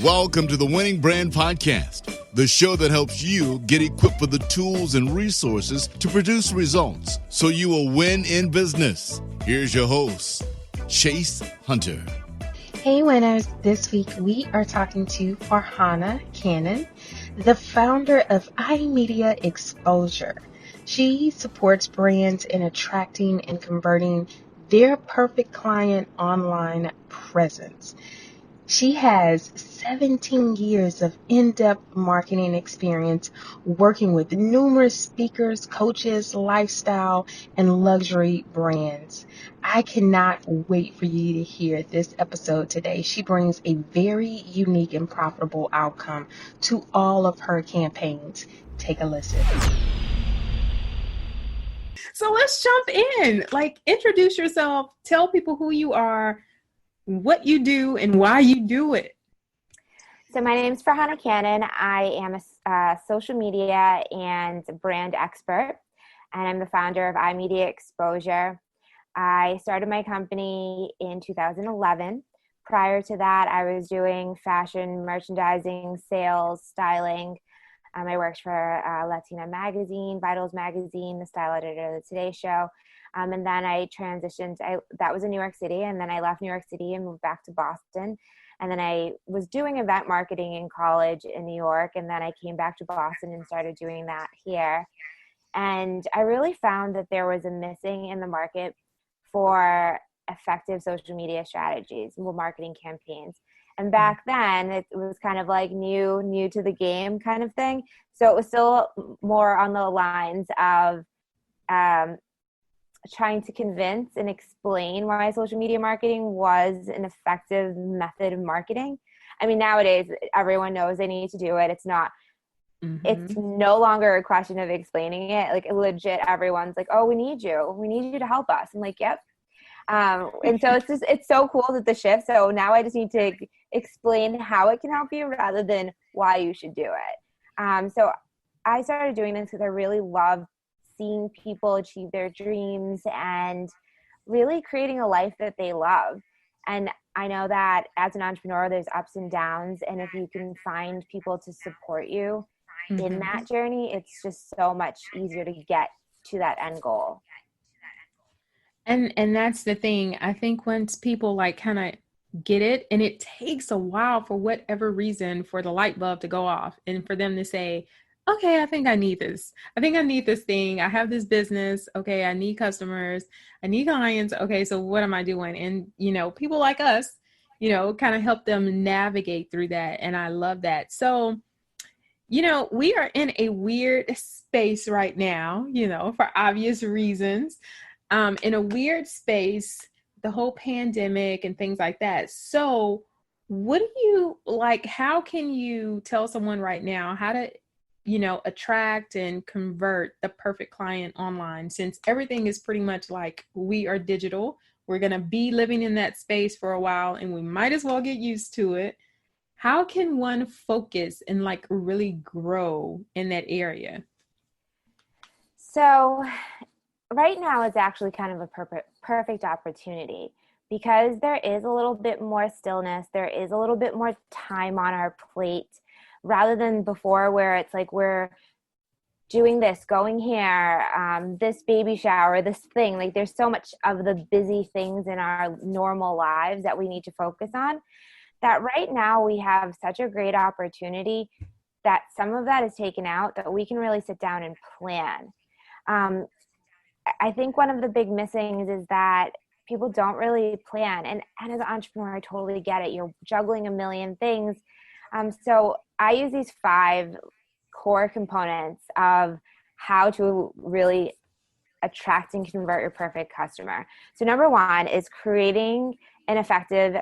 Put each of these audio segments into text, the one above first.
Welcome to the Winning Brand Podcast, the show that helps you get equipped with the tools and resources to produce results so you will win in business. Here's your host, Chase Hunter. Hey winners, this week we are talking to Farhana Cannon, the founder of iMedia Exposure. She supports brands in attracting and converting their perfect client online presence. She has 17 years of in-depth marketing experience working with numerous speakers, coaches, lifestyle, and luxury brands. I cannot wait for you to hear this episode today. She brings a very unique and profitable outcome to all of her campaigns. Take a listen. So let's jump in. Introduce yourself. Tell people who you are, what you do, and why you do it. So my name is Farhana Cannon. I am a social media and brand expert, and I'm the founder of iMedia Exposure. I started my company in 2011. Prior to that, I was doing fashion, merchandising, sales, styling. I worked for Latina Magazine, Vitals Magazine, the style editor of the Today Show. And then I transitioned. That was in New York City. And then I left New York City and moved back to Boston. And then I was doing event marketing in college in New York. And then I came back to Boston and started doing that here. And I really found that there was a missing in the market for effective social media strategies, marketing campaigns. And back then, it was kind of like new to the game kind of thing. So it was still more on the lines of trying to convince and explain why social media marketing was an effective method of marketing. I mean, nowadays, everyone knows they need to do it. It's not, It's no longer a question of explaining it. Like, legit, everyone's like, oh, we need you to help us. I'm like, yep. And so it's so cool that the shift. So now I just need to explain how it can help you rather than why you should do it. So I started doing this because I really love seeing people achieve their dreams and really creating a life that they love. And I know that as an entrepreneur, there's ups and downs. And if you can find people to support you in that journey, it's just so much easier to get to that end goal. And that's the thing. I think once people kind of get it, and it takes a while for whatever reason for the light bulb to go off and for them to say, okay, I think I need this. I think I need this thing. I have this business. Okay, I need customers. I need clients. Okay, so what am I doing? And, people like us, kind of help them navigate through that. And I love that. So, we are in a weird space right now, for obvious reasons. In a weird space, the whole pandemic and things like that. So what do you how can you tell someone right now how to, attract and convert the perfect client online, since everything is pretty much we are digital. We're going to be living in that space for a while and we might as well get used to it. How can one focus and really grow in that area? So right now it's actually kind of a perfect opportunity because there is a little bit more stillness. There is a little bit more time on our plate rather than before where it's we're doing this, going here, this baby shower, this thing. There's so much of the busy things in our normal lives that we need to focus on that right now we have such a great opportunity that some of that is taken out that we can really sit down and plan. I think one of the big missings is that people don't really plan. And as an entrepreneur, I totally get it. You're juggling a million things. So I use these 5 core components of how to really attract and convert your perfect customer. So number 1 is creating an effective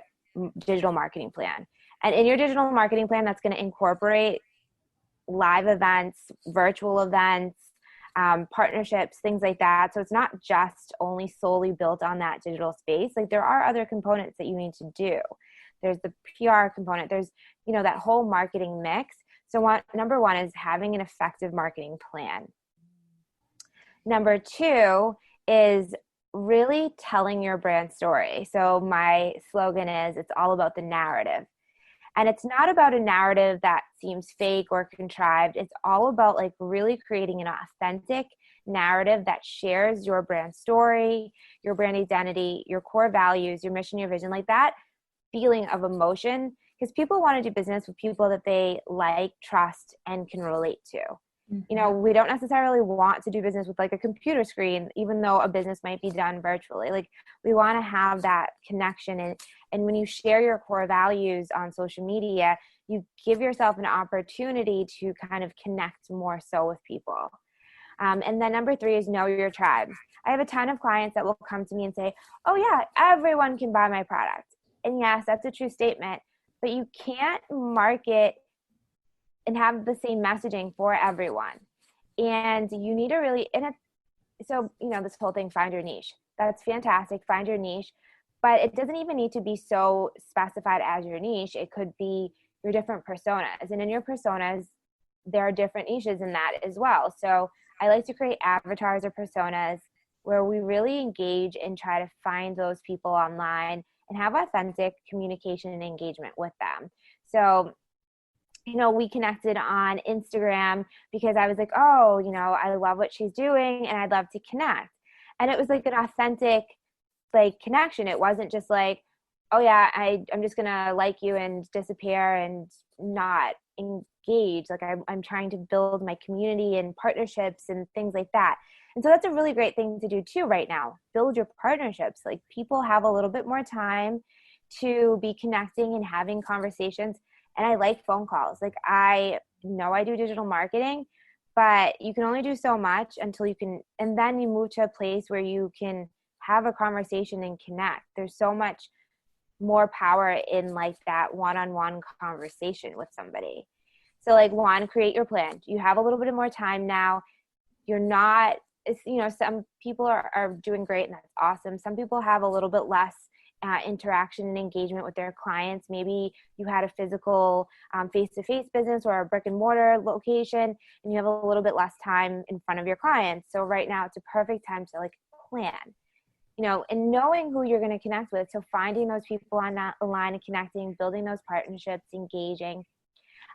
digital marketing plan. And in your digital marketing plan, that's going to incorporate live events, virtual events, partnerships, things like that. So it's not just only solely built on that digital space. There are other components that you need to do. There's the PR component. There's, that whole marketing mix. So number 1 is having an effective marketing plan. Number 2 is really telling your brand story. So my slogan is, it's all about the narrative. And it's not about a narrative that seems fake or contrived. It's all about like really creating an authentic narrative that shares your brand story, your brand identity, your core values, your mission, your vision, like that feeling of emotion, because people want to do business with people that they like, trust, and can relate to. Mm-hmm. You know, we don't necessarily want to do business with like a computer screen, even though a business might be done virtually. Like we want to have that connection. And when you share your core values on social media, you give yourself an opportunity to kind of connect more so with people. And then number 3 is know your tribe. I have a ton of clients that will come to me and say, oh yeah, everyone can buy my product. And yes, that's a true statement, but you can't market and have the same messaging for everyone. And you need to really, so, you know, this whole thing, find your niche. That's fantastic. Find your niche, but it doesn't even need to be so specified as your niche. It could be your different personas. And in your personas, there are different niches in that as well. So I like to create avatars or personas where we really engage and try to find those people online and have authentic communication and engagement with them. So, you know, we connected on Instagram because I was like, oh, you know, I love what she's doing and I'd love to connect. And it was like an authentic, like, connection. It wasn't just like, oh yeah, I'm just going to like you and disappear and not engage. Like I'm trying to build my community and partnerships and things like that. And so that's a really great thing to do too right now. Build your partnerships. Like people have a little bit more time to be connecting and having conversations. And I like phone calls. Like I know I do digital marketing, but you can only do so much until you can, and then you move to a place where you can have a conversation and connect. There's so much more power in like that one-on-one conversation with somebody. So like one, create your plan. You have a little bit more time now. You're not, it's, you know, some people are doing great and that's awesome. Some people have a little bit less interaction and engagement with their clients. Maybe you had a physical face-to-face business or a brick and mortar location and you have a little bit less time in front of your clients. So right now it's a perfect time to like plan, you know, and knowing who you're going to connect with. So finding those people on that line and connecting, building those partnerships, engaging,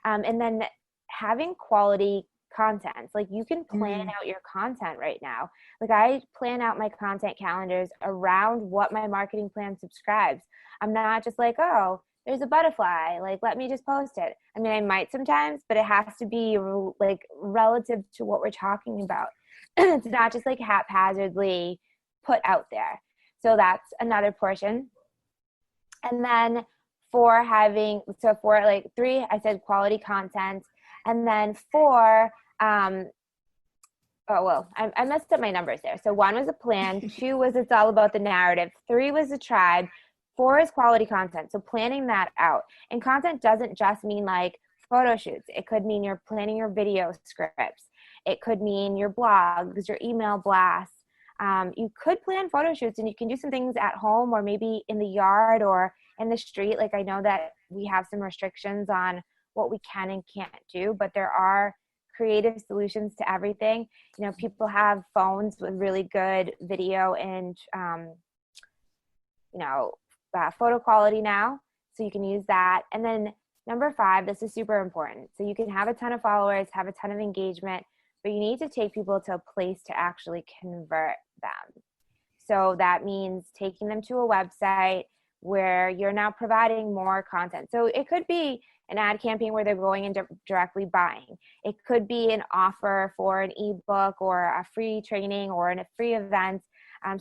and then having quality content. Like you can plan out your content right now. Like I plan out my content calendars around what my marketing plan subscribes. I'm not just like, oh, there's a butterfly, like let me just post it. I mean, I might sometimes, but it has to be like relative to what we're talking about. It's not just like haphazardly put out there. So that's another portion. And then for like 3, I said quality content. And then 4, I messed up my numbers there. So 1 was a plan, 2 was it's all about the narrative, 3 was a tribe, 4 is quality content. So planning that out. And content doesn't just mean like photo shoots. It could mean you're planning your video scripts. It could mean your blogs, your email blasts. You could plan photo shoots and you can do some things at home or maybe in the yard or in the street. Like I know that we have some restrictions on what we can and can't do, but there are creative solutions to everything. You know, people have phones with really good video and, photo quality now. So you can use that. And then number 5, this is super important. So you can have a ton of followers, have a ton of engagement, but you need to take people to a place to actually convert them. So that means taking them to a website where you're now providing more content. So it could be an ad campaign where they're going and directly buying. It could be an offer for an ebook or a free training or a free event.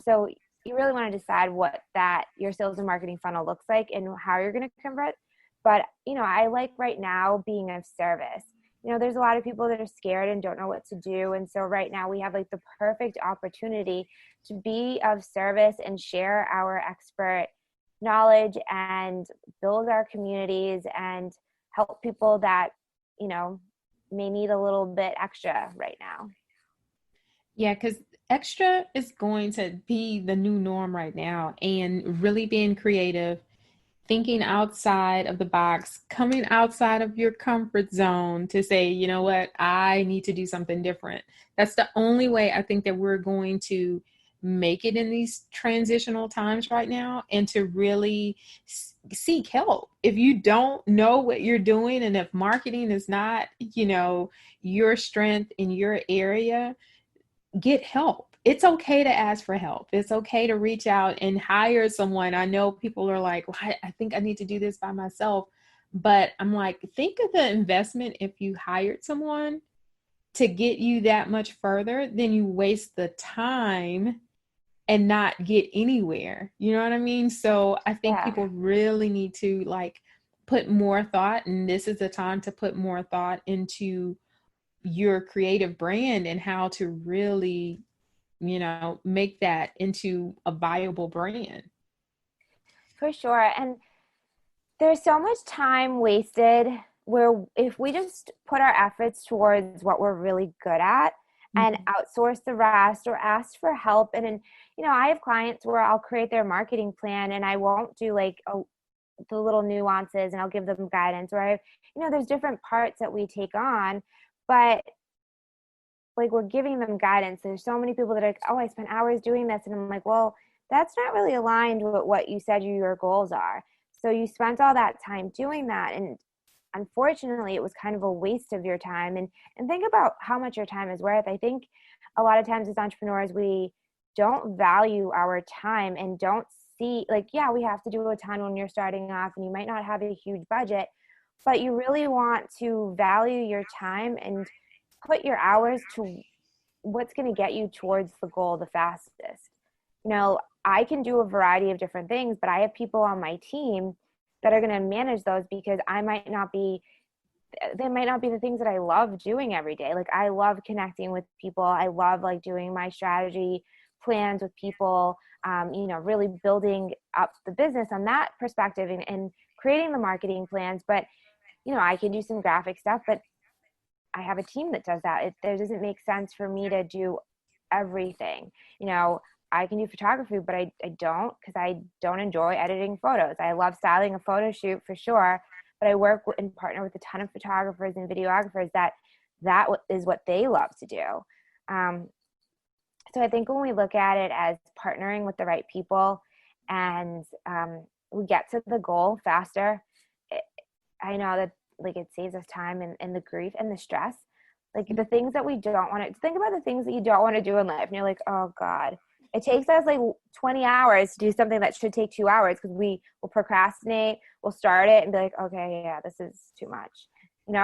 So you really want to decide what that your sales and marketing funnel looks like and how you're going to convert. But, you know, I like right now being of service. You know, there's a lot of people that are scared and don't know what to do. And so right now we have like the perfect opportunity to be of service and share our expert knowledge and build our communities and help people that, you know, may need a little bit extra right now. Yeah, because extra is going to be the new norm right now, and really being creative, thinking outside of the box, coming outside of your comfort zone to say, you know what, I need to do something different. That's the only way I think that we're going to make it in these transitional times right now, and to really seek help. If you don't know what you're doing, and if marketing is not, your strength in your area, get help. It's okay to ask for help. It's okay to reach out and hire someone. I know people are like, well, I think I need to do this by myself. But I'm like, think of the investment if you hired someone to get you that much further, then you waste the time and not get anywhere. You know what I mean? So I think people really need to put more thought, and this is the time to put more thought into your creative brand and how to really, make that into a viable brand. For sure. And there's so much time wasted where if we just put our efforts towards what we're really good at and outsource the rest or ask for help. And I have clients where I'll create their marketing plan and I won't do the little nuances, and I'll give them guidance, or there's different parts that we take on, but we're giving them guidance. There's so many people that are like, oh, I spent hours doing this. And I'm like, well, that's not really aligned with what you said your goals are. So you spent all that time doing that. And unfortunately, it was kind of a waste of your time. And think about how much your time is worth. I think a lot of times as entrepreneurs, we don't value our time and don't see, we have to do a ton when you're starting off and you might not have a huge budget, but you really want to value your time and put your hours to what's going to get you towards the goal the fastest. I can do a variety of different things, but I have people on my team that are going to manage those because they might not be the things that I love doing every day. I love connecting with people. I love doing my strategy plans with people, really building up the business on that perspective and creating the marketing plans. But, I can do some graphic stuff, but I have a team that does that. It doesn't make sense for me to do everything. I can do photography, but I don't, because I don't enjoy editing photos. I love styling a photo shoot for sure, but I work and partner with a ton of photographers and videographers that is what they love to do. So I think when we look at it as partnering with the right people and we get to the goal faster, I know that it saves us time and the grief and the stress. The things that we don't want to think about, the things that you don't want to do in life. And you're like, oh God, it takes us 20 hours to do something that should take 2 hours because we will procrastinate. We'll start it and be like, okay, yeah, this is too much. We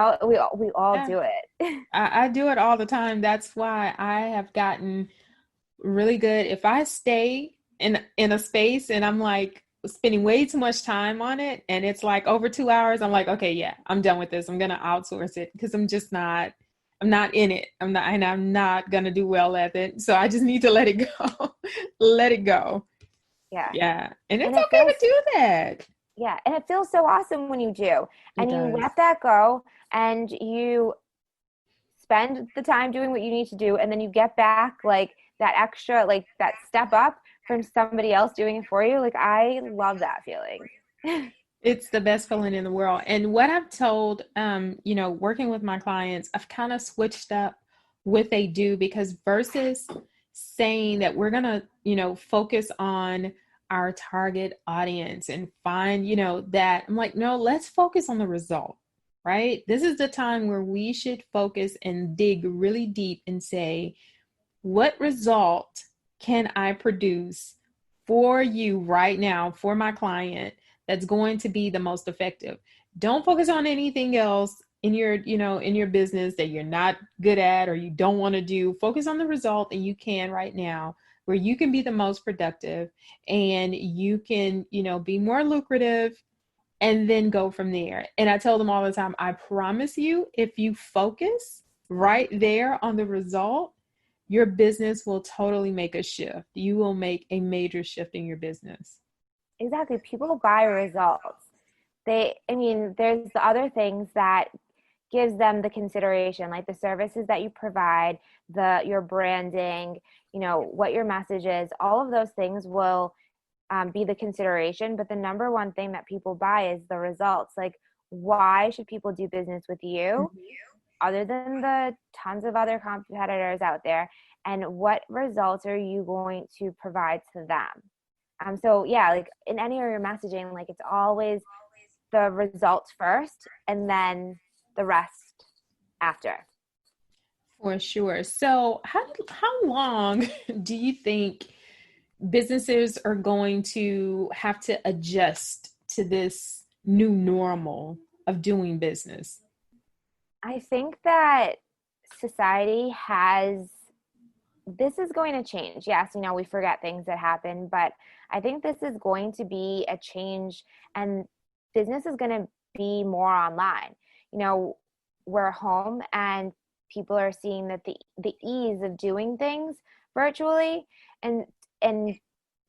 all do it. I do it all the time. That's why I have gotten really good. If I stay in a space and I'm spending way too much time on it and it's over 2 hours, I'm like, okay, yeah, I'm done with this. I'm going to outsource it because I'm not in it. I'm not going to do well at it. So I just need to let it go. Let it go. Yeah. Yeah. And it's okay to do that. Yeah. And it feels so awesome when you do. And you let that go and you spend the time doing what you need to do. And then you get back that extra, that step up from somebody else doing it for you. I love that feeling. It's the best feeling in the world. And what I've told, working with my clients, I've kind of switched up what they do, because versus saying that we're going to, focus on our target audience and find, that, I'm like, no, let's focus on the result, right? This is the time where we should focus and dig really deep and say, what result can I produce for you right now, for my client, that's going to be the most effective? Don't focus on anything else in your, in your business that you're not good at or you don't want to do. Focus on the result that you can right now, where you can be the most productive and you can, be more lucrative, and then go from there. And I tell them all the time, I promise you, if you focus right there on the result, your business will totally make a shift. You will make a major shift in your business. Exactly. People buy results. There's the other things that gives them the consideration, like the services that you provide, your branding, what your message is. All of those things will be the consideration. But the number one thing that people buy is the results. Why should people do business with you? other than the tons of other competitors out there, and what results are you going to provide to them? So yeah, like in any of your messaging, like it's always the results first and then the rest after. For sure. So how long do you think businesses are going to have to adjust to this new normal of doing business? I think that society has, this is going to change. Yes, we forget things that happen, but I think this is going to be a change, and business is going to be more online. We're home and people are seeing that the ease of doing things virtually, and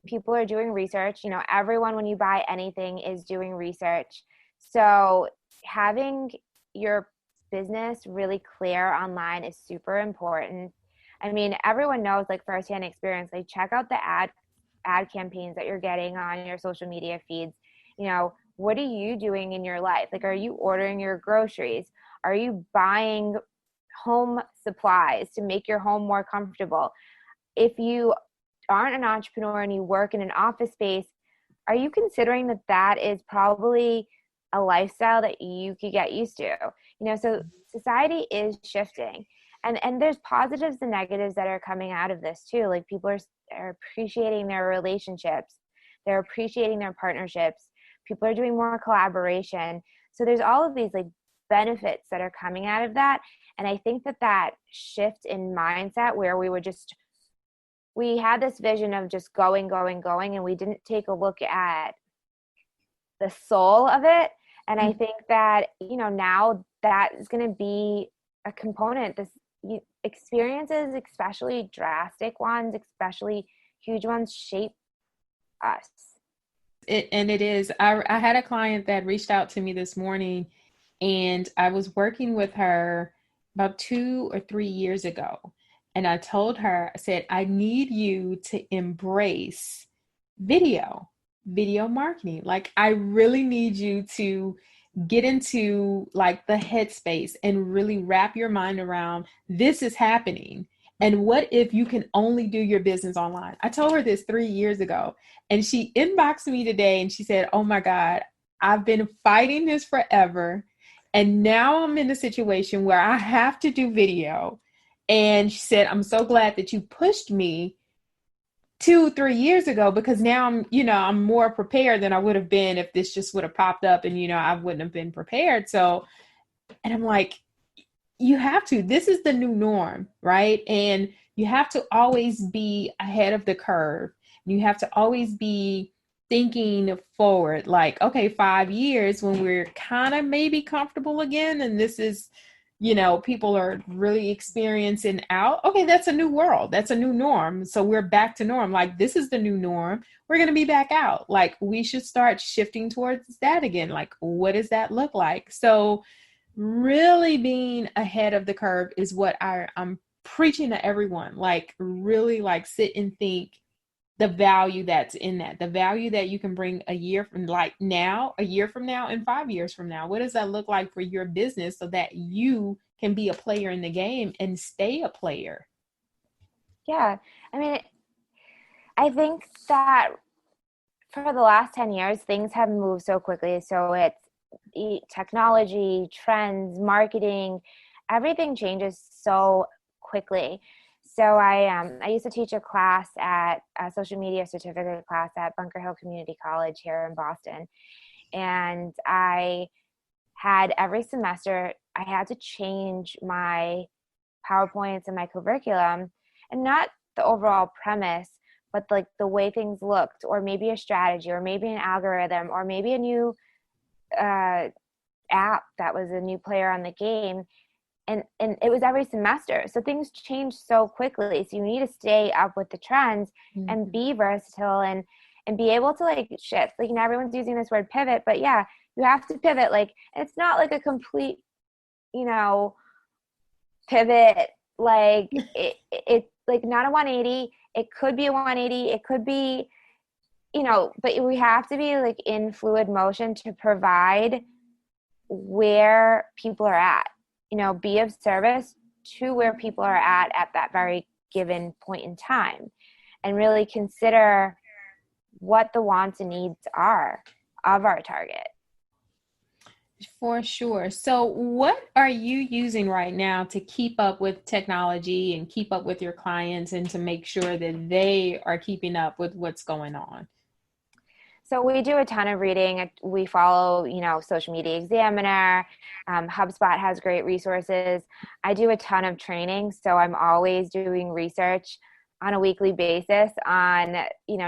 people are doing research. Everyone, when you buy anything, is doing research. So having your business really clear online is super important. I mean, everyone knows, like, firsthand experience, like, check out the ad campaigns that you're getting on your social media feeds. What are you doing in your life? Like, are you ordering your groceries? Are you buying home supplies to make your home more comfortable? If you aren't an entrepreneur and you work in an office space, are you considering that is probably a lifestyle that you could get used to? So society is shifting, and there's positives and negatives that are coming out of this too. Like, people are appreciating their relationships, they're appreciating their partnerships, people are doing more collaboration. So there's all of these, like, benefits that are coming out of that. And I think that shift in mindset, where we had this vision of just going, and we didn't take a look at the soul of it. And I think that, now that is going to be a component. Experiences, especially drastic ones, especially huge ones, shape us. It is. I had a client that reached out to me this morning, and I was working with her about 2 or 3 years ago. And I told her, I said, I need you to embrace video marketing. Like, I really need you to get into, like, the headspace and really wrap your mind around this is happening. And what if you can only do your business online? I told her this 3 years ago, and she inboxed me today and she said, oh my God, I've been fighting this forever. And now I'm in a situation where I have to do video. And she said, I'm so glad that you pushed me 2-3 years ago, because now I'm more prepared than I would have been if this just would have popped up and, I wouldn't have been prepared. So, and I'm like, you have to, this is the new norm, right? And you have to always be ahead of the curve. You have to always be thinking forward, like, okay, 5 years when we're kind of maybe comfortable again, and this is, people are really experiencing out. Okay, that's a new world. That's a new norm. So we're back to norm. Like, this is the new norm. We're going to be back out. Like, we should start shifting towards that again. Like, what does that look like? So really being ahead of the curve is what I'm preaching to everyone. Like, really, like, sit and think the value that's in that, the value that you can bring a year from, like, now, a year from now, and 5 years from now. What does that look like for your business so that you can be a player in the game and stay a player? Yeah. I mean, I think that for the last 10 years, things have moved so quickly. So it's technology, trends, marketing, everything changes so quickly. So I used to teach a class at a social media certificate class at Bunker Hill Community College here in Boston. And I had every semester, I had to change my PowerPoints and my curriculum, and not the overall premise, but like the way things looked, or maybe a strategy, or maybe an algorithm, or maybe a new app that was a new player on the game. And it was every semester. So things change so quickly. So you need to stay up with the trends and be versatile and be able to, like, shift. Like, everyone's using this word pivot, but yeah, you have to pivot. Like, it's not like a complete, pivot. Like, it's like not a 180. It could be a 180. It could be, but we have to be, like, in fluid motion to provide where people are at. be of service to where people are at that very given point in time, and really consider what the wants and needs are of our target. For sure. So what are you using right now to keep up with technology and keep up with your clients and to make sure that they are keeping up with what's going on? So we do a ton of reading. We follow, Social Media Examiner. HubSpot has great resources. I do a ton of training, so I'm always doing research on a weekly basis on,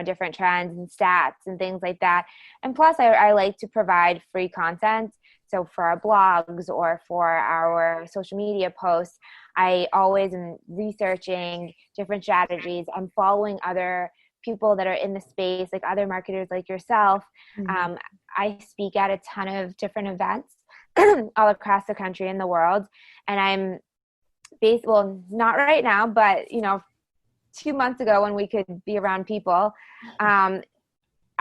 different trends and stats and things like that. And plus, I like to provide free content. So for our blogs or for our social media posts, I always am researching different strategies. I'm following other people that are in the space, like other marketers like yourself. Mm-hmm. I speak at a ton of different events all across the country and the world. And I'm not right now, but 2 months ago when we could be around people,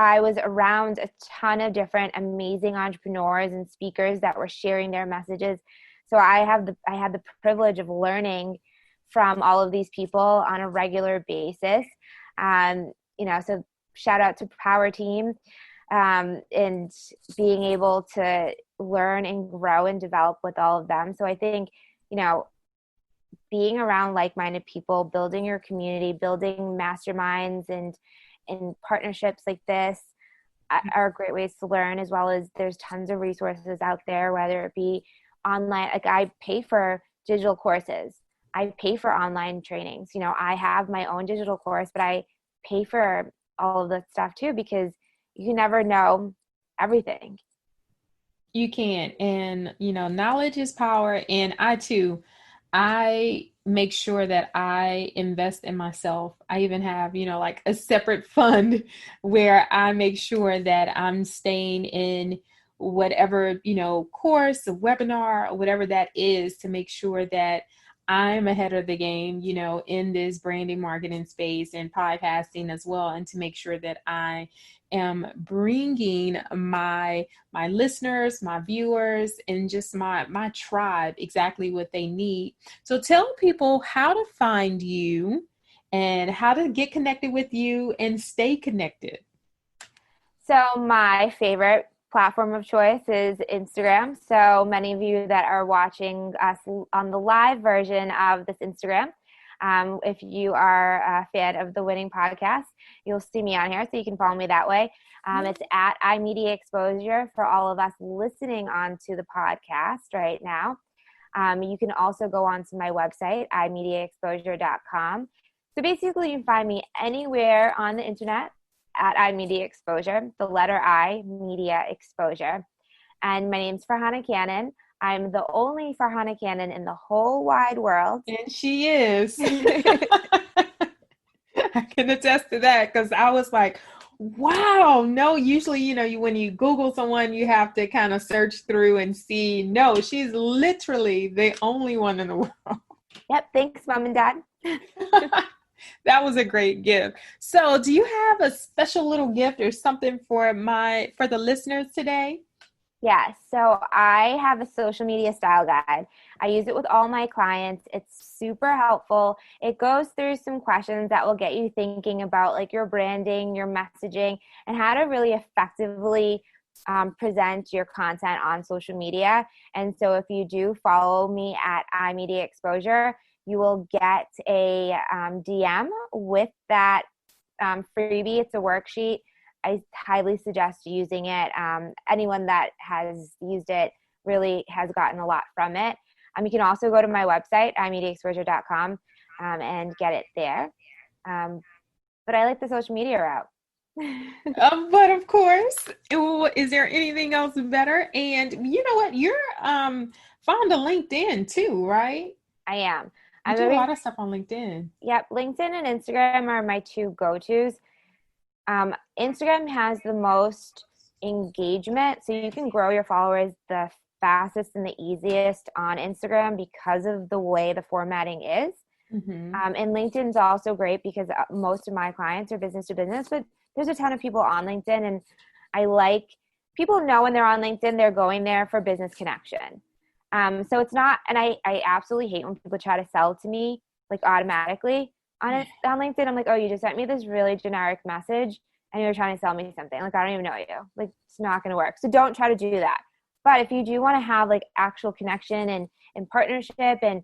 I was around a ton of different amazing entrepreneurs and speakers that were sharing their messages. So I had the privilege of learning from all of these people on a regular basis. So shout out to Power Team, and being able to learn and grow and develop with all of them. So I think, being around like-minded people, building your community, building masterminds and partnerships like this are great ways to learn, as well as there's tons of resources out there, whether it be online. Like I pay for digital courses. I pay for online trainings. I have my own digital course, but I pay for all of that stuff too, because you never know everything. You can. And, knowledge is power. And I make sure that I invest in myself. I even have, like a separate fund where I make sure that I'm staying in whatever, course, a webinar, or whatever that is, to make sure that I'm ahead of the game, in this branding, marketing space and podcasting as well. And to make sure that I am bringing my listeners, my viewers, and just my tribe exactly what they need. So tell people how to find you and how to get connected with you and stay connected. So my favorite platform of choice is Instagram. So many of you that are watching us on the live version of this Instagram, if you are a fan of the Winning Podcast, you'll see me on here, so you can follow me that way. It's at iMedia Exposure for all of us listening onto the podcast right now. You can also go onto my website, imediaexposure.com. So basically, you can find me anywhere on the internet at iMedia Exposure, the letter I, Media Exposure. And my name's Farhana Cannon. I'm the only Farhana Cannon in the whole wide world. And she is. I can attest to that, because I was like, wow, no, usually, when you Google someone, you have to kind of search through and see. No, she's literally the only one in the world. Yep. Thanks, Mom and Dad. That was a great gift. So do you have a special little gift or something for the listeners today? Yes. So I have a social media style guide. I use it with all my clients. It's super helpful. It goes through some questions that will get you thinking about like your branding, your messaging, and how to really effectively present your content on social media. And so if you do follow me at iMedia Exposure, you will get a DM with that freebie. It's a worksheet. I highly suggest using it. Anyone that has used it really has gotten a lot from it. You can also go to my website, imediaexposure.com, and get it there. But I like the social media route. But of course, is there anything else better? And you know what? You're fond of LinkedIn too, right? I am. I do a lot of stuff on LinkedIn. Yep. LinkedIn and Instagram are my two go-tos. Instagram has the most engagement, so you can grow your followers the fastest and the easiest on Instagram because of the way the formatting is. Mm-hmm. And LinkedIn's also great because most of my clients are business to business, but there's a ton of people on LinkedIn, and I like people know when they're on LinkedIn, they're going there for business connection. So it's not, and I absolutely hate when people try to sell to me like automatically on LinkedIn. I'm like, oh, you just sent me this really generic message and you're trying to sell me something. Like, I don't even know you. Like, it's not going to work. So don't try to do that. But if you do want to have like actual connection and partnership and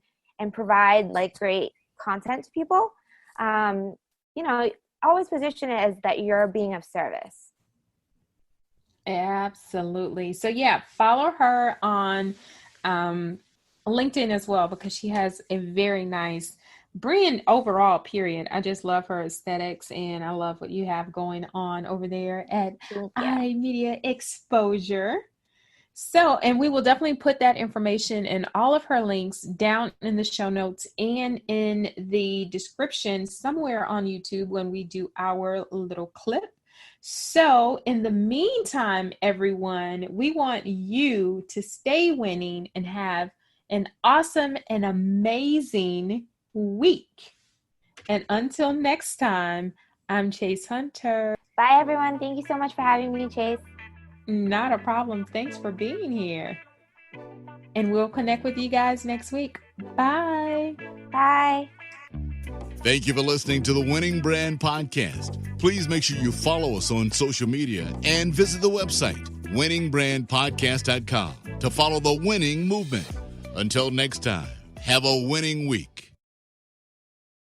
provide like great content to people, always position it as that you're being of service. Absolutely. So yeah, follow her on LinkedIn as well, because she has a very nice brand overall, period. I just love her aesthetics, and I love what you have going on over there at iMedia Exposure. So, and we will definitely put that information and all of her links down in the show notes and in the description somewhere on YouTube when we do our little clip. So in the meantime, everyone, we want you to stay winning and have an awesome and amazing week. And until next time, I'm Chase Hunter. Bye, everyone. Thank you so much for having me, Chase. Not a problem. Thanks for being here. And we'll connect with you guys next week. Bye. Bye. Thank you for listening to the Winning Brand Podcast. Please make sure you follow us on social media and visit the website, winningbrandpodcast.com, to follow the winning movement. Until next time, have a winning week.